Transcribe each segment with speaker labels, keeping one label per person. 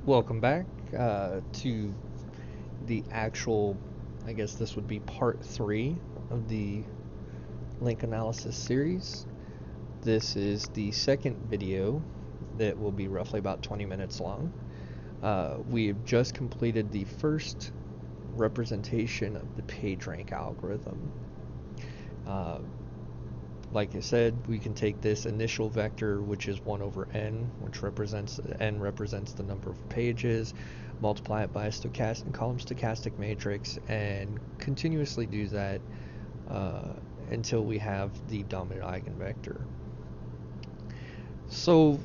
Speaker 1: Welcome back to the actual, I guess this would be part three of the link analysis series. This is the second video that will be roughly about 20 minutes long. We have just completed the first representation of the PageRank algorithm. Uh, like I said, we can take this initial vector, which is 1 over n, which represents the number of pages, multiply it by a column stochastic matrix, and continuously do that uh, until we have the dominant eigenvector. So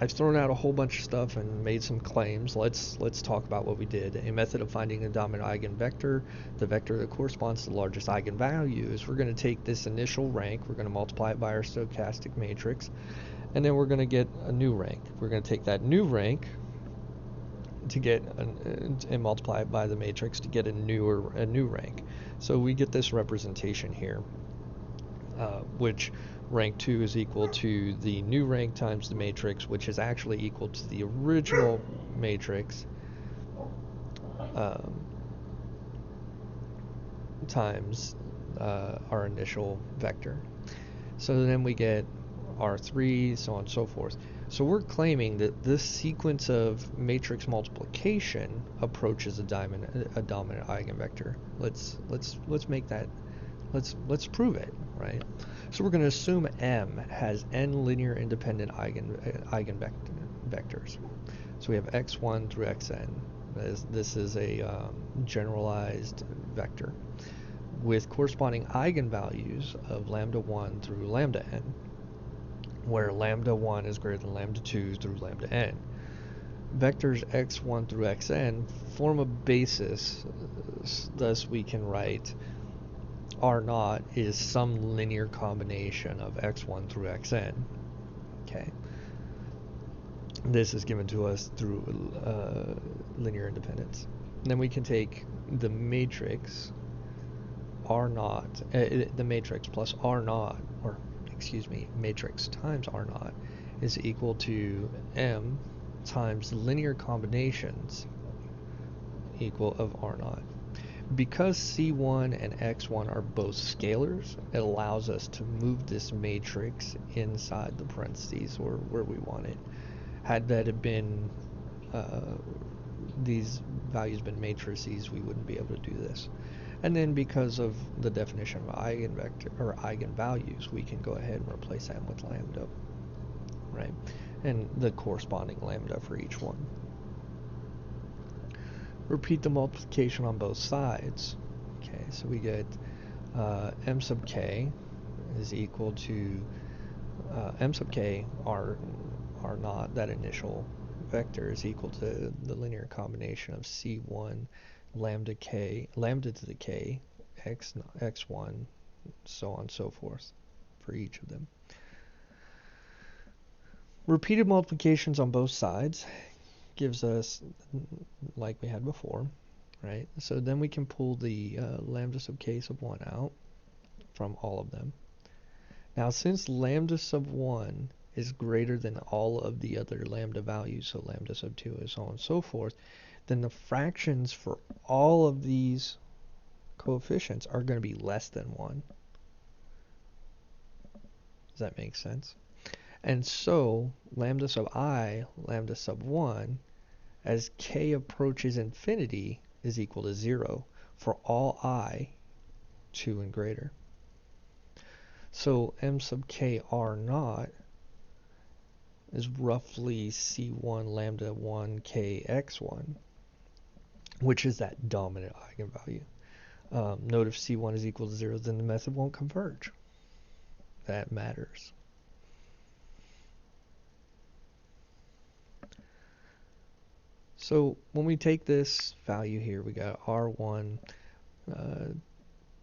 Speaker 1: I've thrown out a whole bunch of stuff and made some claims. Let's talk about what we did. A method of finding a dominant eigenvector, the vector that corresponds to the largest eigenvalue, is we're going to take this initial rank, we're going to multiply it by our stochastic matrix, and then we're going to get a new rank. We're going to take that new rank to get and multiply it by the matrix to get a new rank. So we get this representation here, which rank 2 is equal to the new rank times the matrix, which is actually equal to the original matrix um, times our initial vector. So then we get R3, so on and so forth. So we're claiming that this sequence of matrix multiplication approaches a dominant eigenvector. Let's make that. Let's prove it, right? So we're going to assume M has n linear independent eigenvectors. So we have x1 through xn. This is a generalized vector with corresponding eigenvalues of lambda 1 through lambda n, where lambda 1 is greater than lambda 2 through lambda n. Vectors x1 through xn form a basis, thus we can write R naught is some linear combination of x1 through xn. Okay. This is given to us through linear independence. And then we can take the matrix R naught, the matrix plus R naught, or excuse me, matrix times R naught is equal to M times linear combinations equal of R naught. Because C1 and X1 are both scalars, it allows us to move this matrix inside the parentheses or where we want it. Had that have been these values been matrices, we wouldn't be able to do this. And then because of the definition of eigenvector or eigenvalues, we can go ahead and replace them with lambda, right? And the corresponding lambda for each one. Repeat the multiplication on both sides. Okay, so we get m sub k is equal to m sub k r naught, that initial vector, is equal to the linear combination of c1 lambda to the k x1, so on and so forth for each of them. Repeated multiplications on both sides gives us, like we had before, right? So then we can pull the lambda sub k sub 1 out from all of them. Now, since lambda sub 1 is greater than all of the other lambda values, so lambda sub 2 and so on and so forth, then the fractions for all of these coefficients are going to be less than 1. Does that make sense? And so lambda sub I, lambda sub 1, as k approaches infinity, is equal to 0 for all I 2 and greater. So m sub k r naught is roughly c1 lambda 1 k x1, which is that dominant eigenvalue. Note if c1 is equal to 0, then the method won't converge. That matters. So when we take this value here, we got r1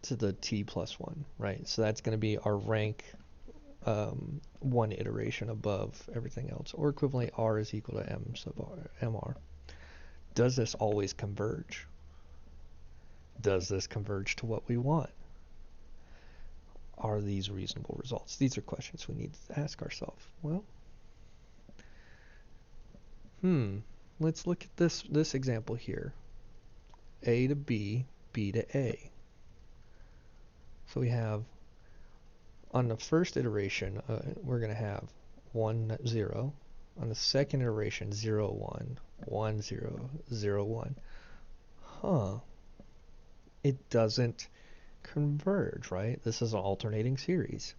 Speaker 1: to the t plus 1, right? So that's going to be our rank one iteration above everything else, or equivalently r is equal to m sub mr. Does this always converge? Does this converge to what we want? Are these reasonable results? These are questions we need to ask ourselves. Well, let's look at this example here. A to B, B to A. So we have, on the first iteration, we're going to have 1, 0. On the second iteration, 0, 1, 1, 0, 0, 1. It doesn't converge, right? This is an alternating series.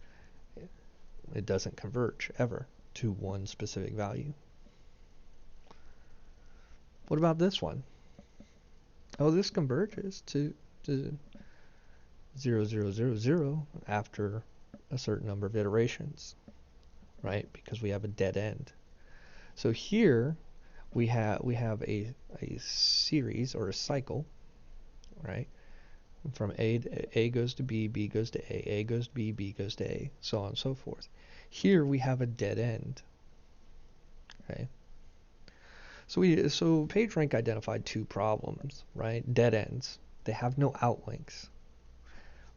Speaker 1: It doesn't converge ever to one specific value. What about this one? Oh, this converges to 0, 0, 0, 0 after a certain number of iterations, right? Because we have a dead end. So here we have a series or a cycle, right? From A goes to B, B goes to A goes to B, B goes to A, so on and so forth. Here we have a dead end. Okay. So PageRank identified two problems, right? Dead ends. They have no outlinks.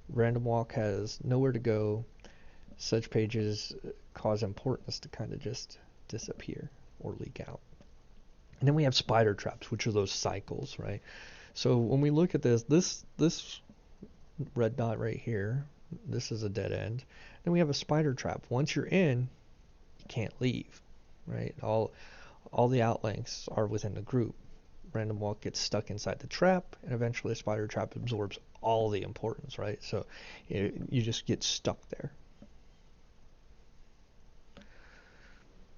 Speaker 1: Random walk has nowhere to go. Such pages cause importance to kind of just disappear or leak out. And then we have spider traps, which are those cycles, right? So when we look at this red dot right here, this is a dead end. Then we have a spider trap. Once you're in, you can't leave, right? All the outlinks are within the group. Random walk gets stuck inside the trap, and eventually a spider trap absorbs all the importance, right? So you just get stuck there.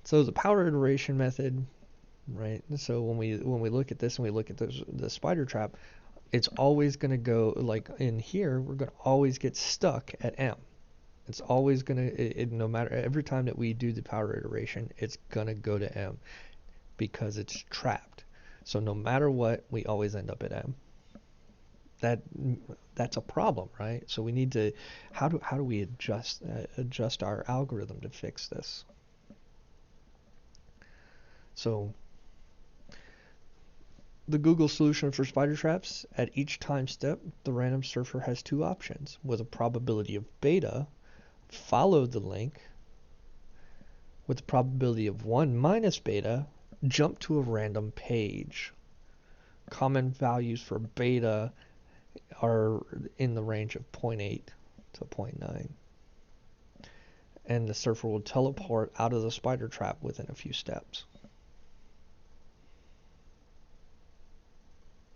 Speaker 1: So the power iteration method, right? So when we look at this and we look at the spider trap, it's always going to go, like in here, we're going to always get stuck at M. It's always going to, no matter, every time that we do the power iteration, it's going to go to M because it's trapped. So no matter what, we always end up at M. That's a problem, right? So we need to, how do we adjust our algorithm to fix this? So the Google solution for spider traps, at each time step, the random surfer has two options. With a probability of beta, follow the link. With the probability of 1 minus beta, jump to a random page. Common values for beta are in the range of 0.8 to 0.9. And the surfer will teleport out of the spider trap within a few steps.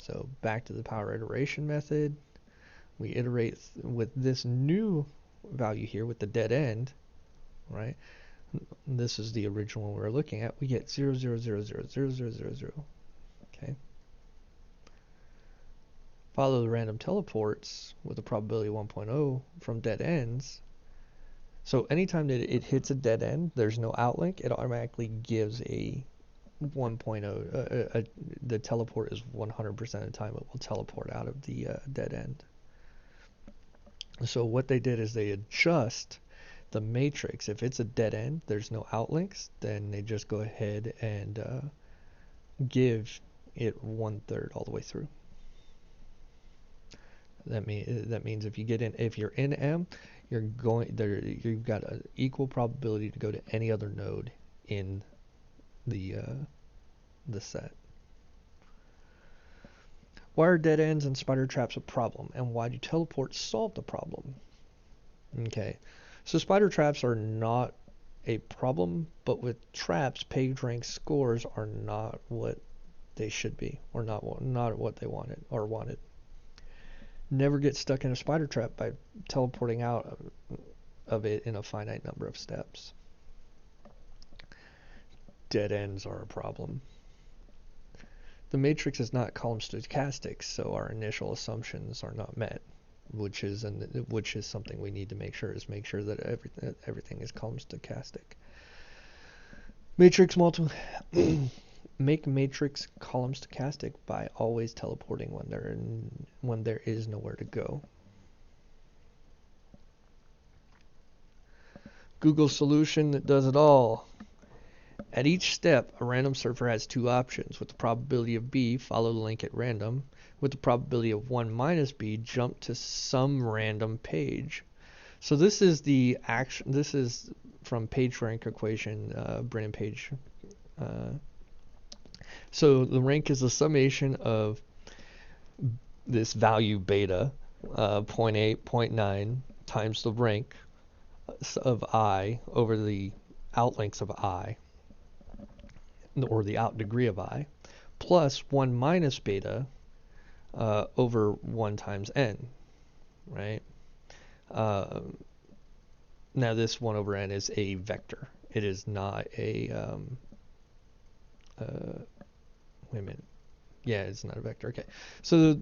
Speaker 1: So back to the power iteration method. We iterate with this new value here with the dead end, right? This is the original one we're looking at. We get 0, 0, 0, 0, 0, 0, 0, 0. Okay. Follow the random teleports with a probability 1.0 from dead ends. So anytime that it hits a dead end, there's no outlink, it automatically gives a 1.0. The teleport is 100% of the time it will teleport out of the dead end. So what they did is they adjust the matrix. If it's a dead end, there's no outlinks, then they just go ahead and give it 1/3 all the way through. That means if you're in M, you've got an equal probability to go to any other node in the set. Why are dead ends and spider traps a problem, and why do teleports solve the problem? Okay, so spider traps are not a problem, but with traps, PageRank scores are not what they should be, or not what they wanted. Never get stuck in a spider trap by teleporting out of it in a finite number of steps. Dead ends are a problem. The matrix is not column stochastic, so our initial assumptions are not met, which is something we need to make sure that everything is column stochastic. Make matrix column stochastic by always teleporting when there is nowhere to go. Google solution that does it all. At each step, a random surfer has two options. With the probability of B, follow the link at random. With the probability of 1 minus B, jump to some random page. So this is the action. This is from PageRank equation, Brennan Page. So the rank is the summation of this value beta, 0.8, 0.9 times the rank of I over the outlengths of I, or the out degree of I, plus 1 minus beta over 1 times n, right? Now this 1 over n is a vector. It is not a, wait a minute. Yeah, it's not a vector. Okay. So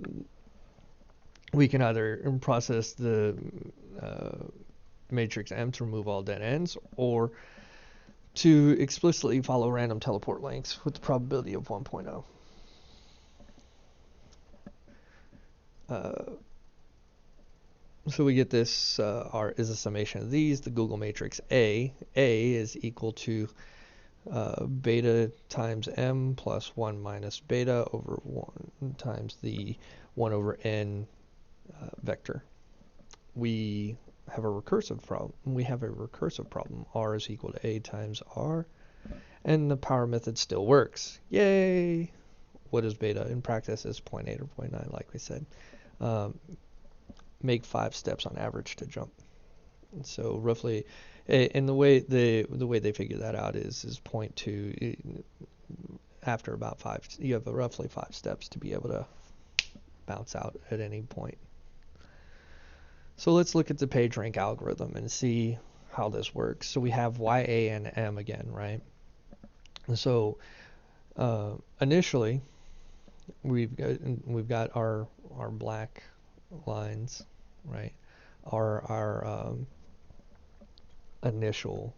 Speaker 1: we can either process the matrix M to remove all dead ends, or to explicitly follow random teleport lengths with the probability of 1.0. So we get this, R is a summation of these. The Google matrix A is equal to beta times M plus 1 minus beta over 1 times the 1 over n vector. We have a recursive problem. R is equal to A times R, and the power method still works. Yay! What is beta? In practice is 0.8 or 0.9, like we said. Make 5 steps on average to jump. And so roughly, and the way they figure that out is 0.2. After about 5, you have roughly 5 steps to be able to bounce out at any point. So let's look at the PageRank algorithm and see how this works. So we have YA and M again, right? And so initially, we've got our black lines, right? Our initial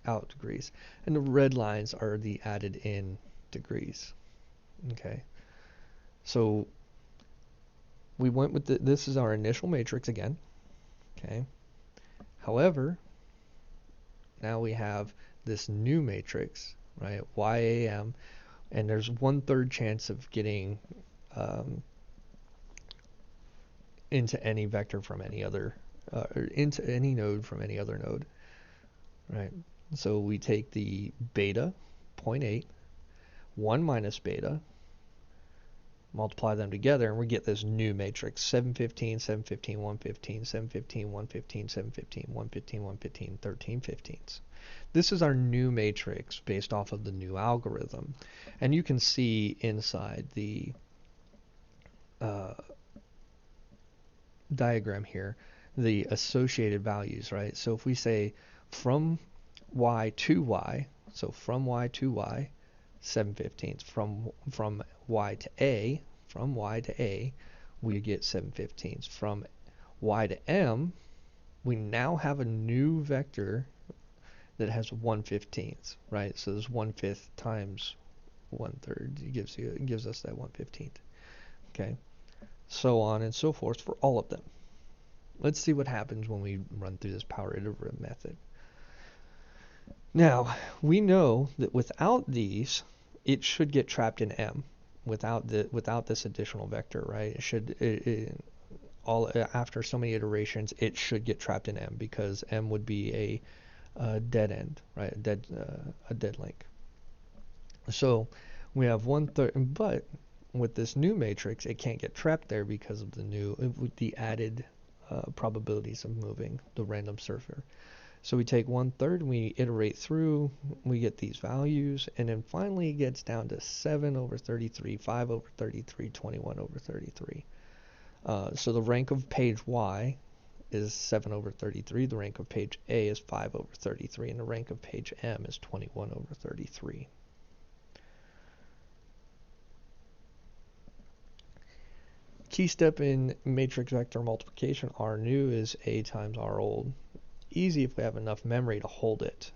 Speaker 1: out degrees, and the red lines are the added in degrees. Okay, so we went with this is our initial matrix again. Okay, however, now we have this new matrix, right? YAM, and there's 1/3 chance of getting into any vector from any other, or into any node from any other node, right? So we take the beta 0.8, 1 minus beta, multiply them together, and we get this new matrix: 715, 715, 115, 715, 115, 715, 115, 115, 13 15s. This is our new matrix based off of the new algorithm. And you can see inside the diagram here the associated values, right? So if we say from Y to Y, so from Y to Y, 7/15ths. From Y to A, we get 7/15ths. From Y to M, we now have a new vector that has 1/15th, right? So there's 1/5 times 1/3. It gives us that 1/15th. Okay, so on and so forth for all of them. Let's see what happens when we run through this power iterative method. Now we know that without these, it should get trapped in M. Without this additional vector, right? It should after so many iterations, it should get trapped in M, because M would be a dead end, right? A dead link. So we have 1/3, but with this new matrix, it can't get trapped there because of the added probabilities of moving the random surfer. So we take 1/3 and we iterate through, we get these values, and then finally it gets down to 7/33, 5/33, 21/33. So the rank of page Y is 7/33, the rank of page A is 5/33, and the rank of page M is 21/33. Key step in matrix vector multiplication, R new, is A times R old. Easy if we have enough memory to hold it,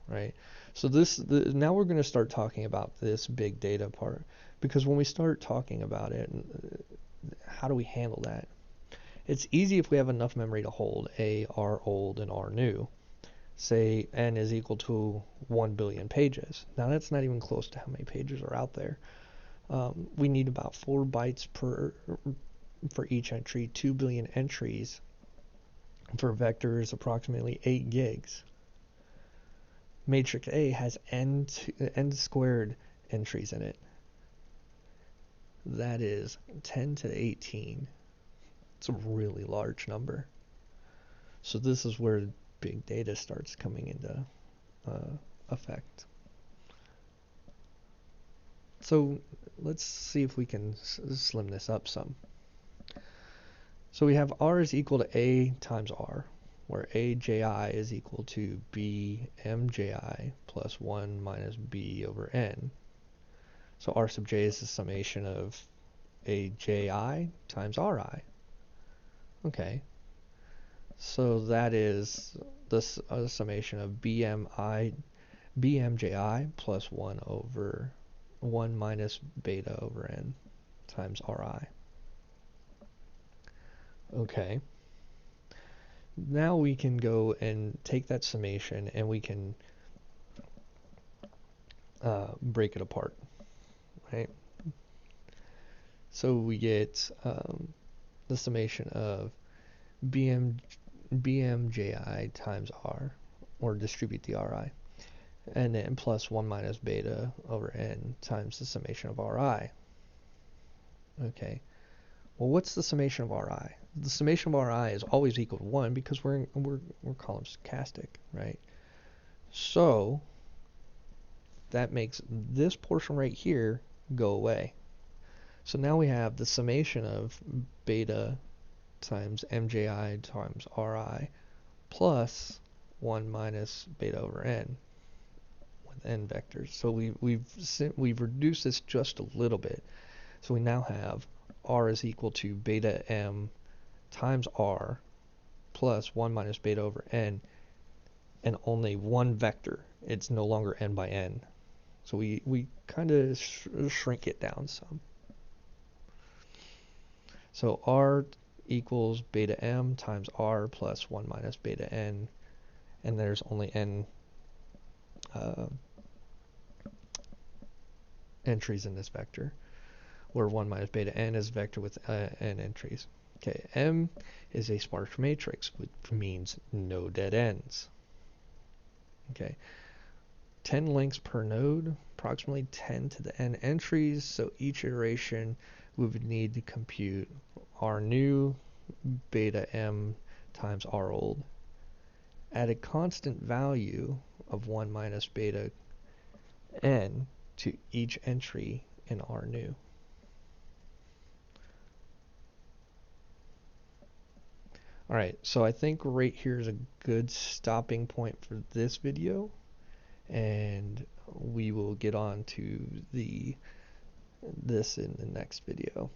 Speaker 1: right? So now we're going to start talking about this big data part, because when we start talking about it, how do we handle that? It's easy if we have enough memory to hold A, R old, and R new. Say n is equal to 1 billion pages. Now that's not even close to how many pages are out there. We need about 4 bytes for each entry, 2 billion entries. For vectors, approximately 8 gigs. matrix A has n squared entries in it. That is 10 to the 18. It's a really large number. So this is where big data starts coming into effect. So let's see if we can slim this up some. So we have R is equal to A times R, where AJI is equal to BMJI plus 1 minus B over N. So R sub J is the summation of AJI times RI. Okay. So that is the summation of BMJI plus 1 minus beta over N times RI. Okay. Now we can go and take that summation and we can break it apart, right? So we get the summation of BMJI times R, or distribute the RI, and then plus 1 minus beta over N times the summation of RI. Okay. Well, what's the summation of RI? The summation of RI is always equal to 1 because we're column stochastic, right? So that makes this portion right here go away. So now we have the summation of beta times MJI times RI plus 1 minus beta over N with N vectors. So we've reduced this just a little bit. So we now have R is equal to beta M times R plus 1 minus beta over N, and only one vector. It's no longer N by N. So we kind of shrink it down some. So R equals beta M times R plus 1 minus beta N, and there's only N entries in this vector, where 1 minus beta N is a vector with N entries. Okay, M is a sparse matrix, which means no dead ends. Okay, 10 links per node, approximately 10 to the N entries, so each iteration we would need to compute R new beta M times R old at a constant value of 1 minus beta N to each entry in R new. Alright, so I think right here is a good stopping point for this video, and we will get on to this in the next video.